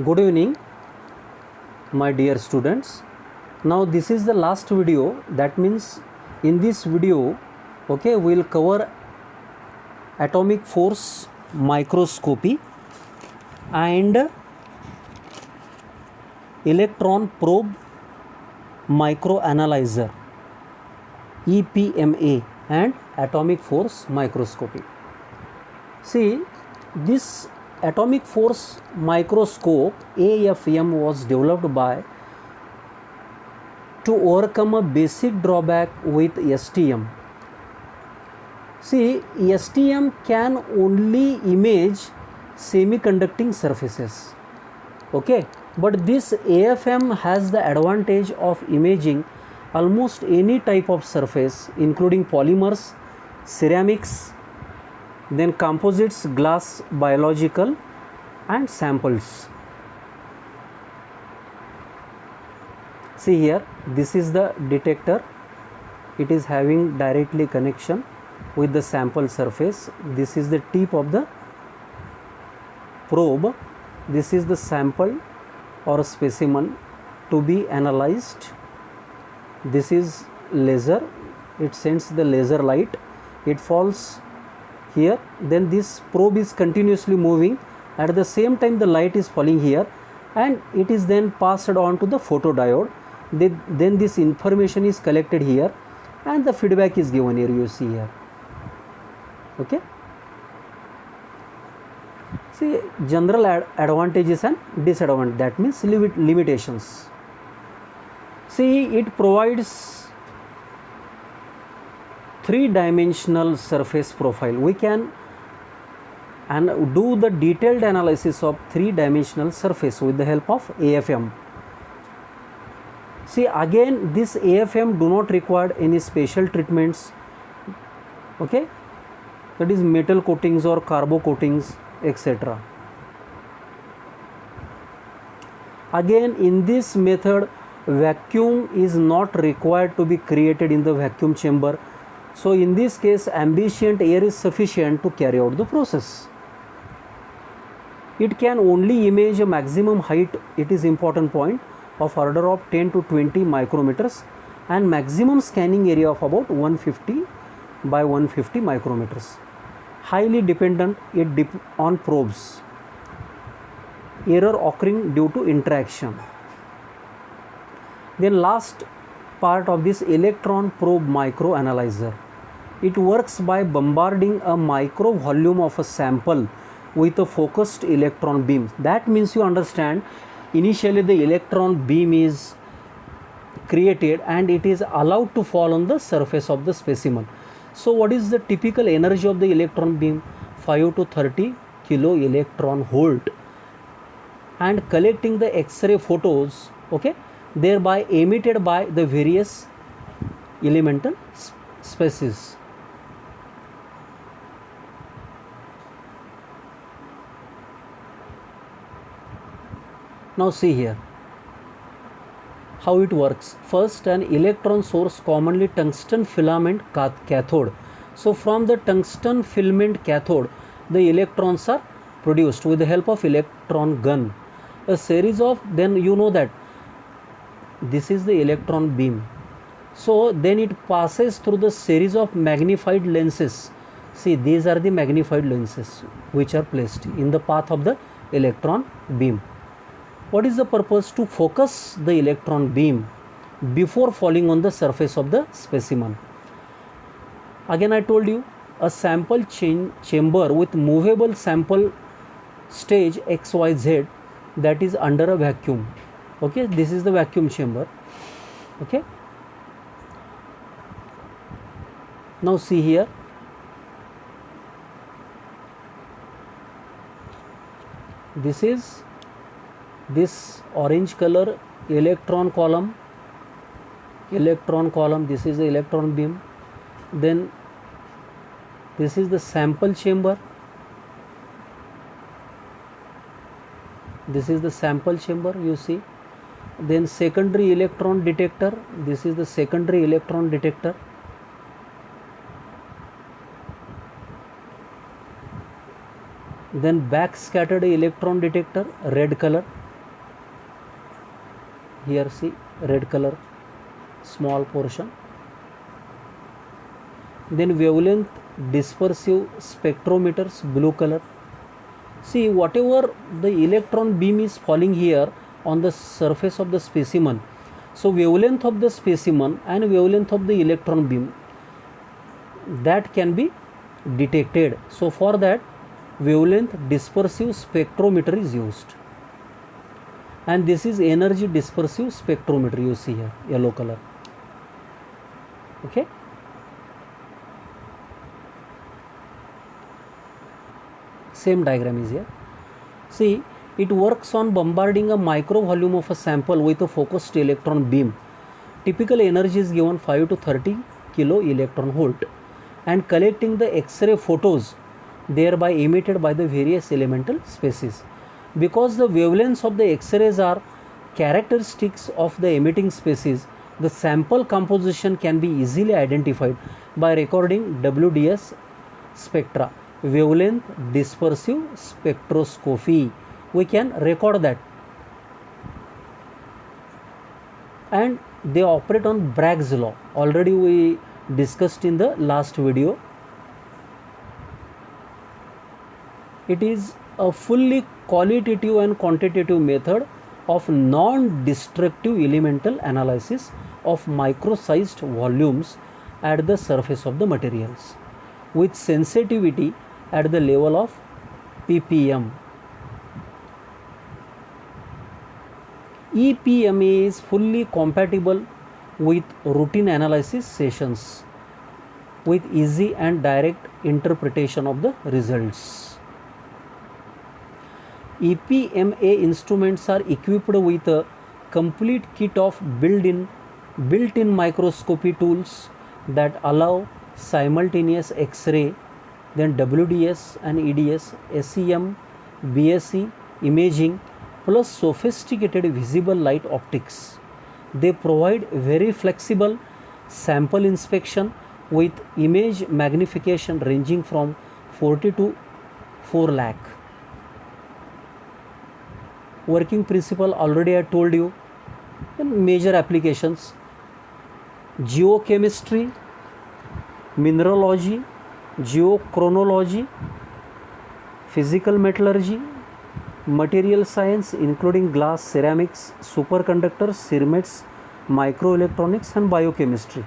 Good evening, my dear students. Now this is the last video. That means in this video, we will cover atomic force microscopy and electron probe microanalyzer EPMA and atomic force microscopy. See, this atomic force microscope AFM was developed by to overcome a basic drawback with STM. See, STM can only image semiconducting surfaces, okay, but this AFM has the advantage of imaging almost any type of surface, including polymers, ceramics, then composites, glass, biological and samples. See here, this is the detector. It is having directly connection with the sample surface. This is the tip of the probe. This is the sample or specimen to be analyzed. This is laser. It sends the laser light. It falls here, then this probe is continuously moving. At the same time the light is falling here and it is then passed on to the photodiode. Then this information is collected here and the feedback is given here, you see here, okay. See, general advantages and disadvantages, that means limitations. See, it provides three-dimensional surface profile. We can do the detailed analysis of three-dimensional surface with the help of AFM. See, again this AFM do not require any special treatments, okay, that is metal coatings or carbo coatings, etc. Again, in this method vacuum is not required to be created in the vacuum chamber. So in this case ambient air is sufficient to carry out the process. It can only image a maximum height, it is important point, of order of 10 to 20 micrometers and maximum scanning area of about 150 by 150 micrometers. Highly dependent on probes. Error occurring due to interaction. Then last part of this electron probe microanalyzer. It works by bombarding a micro volume of a sample with a focused electron beam. That means, you understand, initially the electron beam is created and it is allowed to fall on the surface of the specimen. So what is the typical energy of the electron beam? 5 to 30 kilo electron volt, and collecting the X-ray photos, okay, thereby emitted by the various elemental species. Now see here how it works. First, an electron source, commonly tungsten filament cathode. So from the tungsten filament cathode the electrons are produced with the help of electron gun. A series of, then you know that this is the electron beam. So then it passes through the series of magnified lenses. See, these are the magnified lenses which are placed in the path of the electron beam. What is the purpose? To focus the electron beam before falling on the surface of the specimen. Again I told you, a sample chamber with movable sample stage XYZ, that is under a vacuum, okay. This is the vacuum chamber, okay. Now see here, this is this orange color electron column, this is the electron beam. Then this is the sample chamber, this is the sample chamber, you see. Then secondary electron detector, this is the secondary electron detector. Then backscattered electron detector, red color, here see red color small portion. Then wavelength dispersive spectrometers, blue color. See, whatever the electron beam is falling here on the surface of the specimen, so wavelength of the specimen and wavelength of the electron beam, that can be detected. So for that, wavelength dispersive spectrometer is used, and this is energy dispersive spectrometer, you see here yellow color. Okay. Same diagram is here. See, it works on bombarding a micro volume of a sample with a focused electron beam. Typical energy is given 5 to 30 kilo electron volt, and collecting the X-ray photos thereby emitted by the various elemental species. Because the wavelengths of the X-rays are characteristics of the emitting species, the sample composition can be easily identified by recording WDS spectra, wavelength dispersive spectroscopy. We can record that, and they operate on Bragg's law. Already we discussed in the last video. It is a fully qualitative and quantitative method of non-destructive elemental analysis of micro-sized volumes at the surface of the materials with sensitivity at the level of ppm. EPMA is fully compatible with routine analysis sessions with easy and direct interpretation of the results. EPMA instruments are equipped with a complete kit of built-in microscopy tools that allow simultaneous X-ray, then WDS and EDS, SEM, BSE imaging, plus sophisticated visible light optics. They provide very flexible sample inspection with image magnification ranging from 40 to 4 lakh. Working principle already I told you. And major applications: geochemistry, mineralogy, geochronology, physical metallurgy, material science including glass, ceramics, superconductors, ceramides, microelectronics and biochemistry.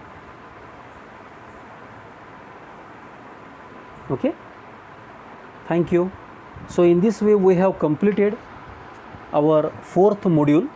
Okay, thank you. So in this way we have completed our fourth module.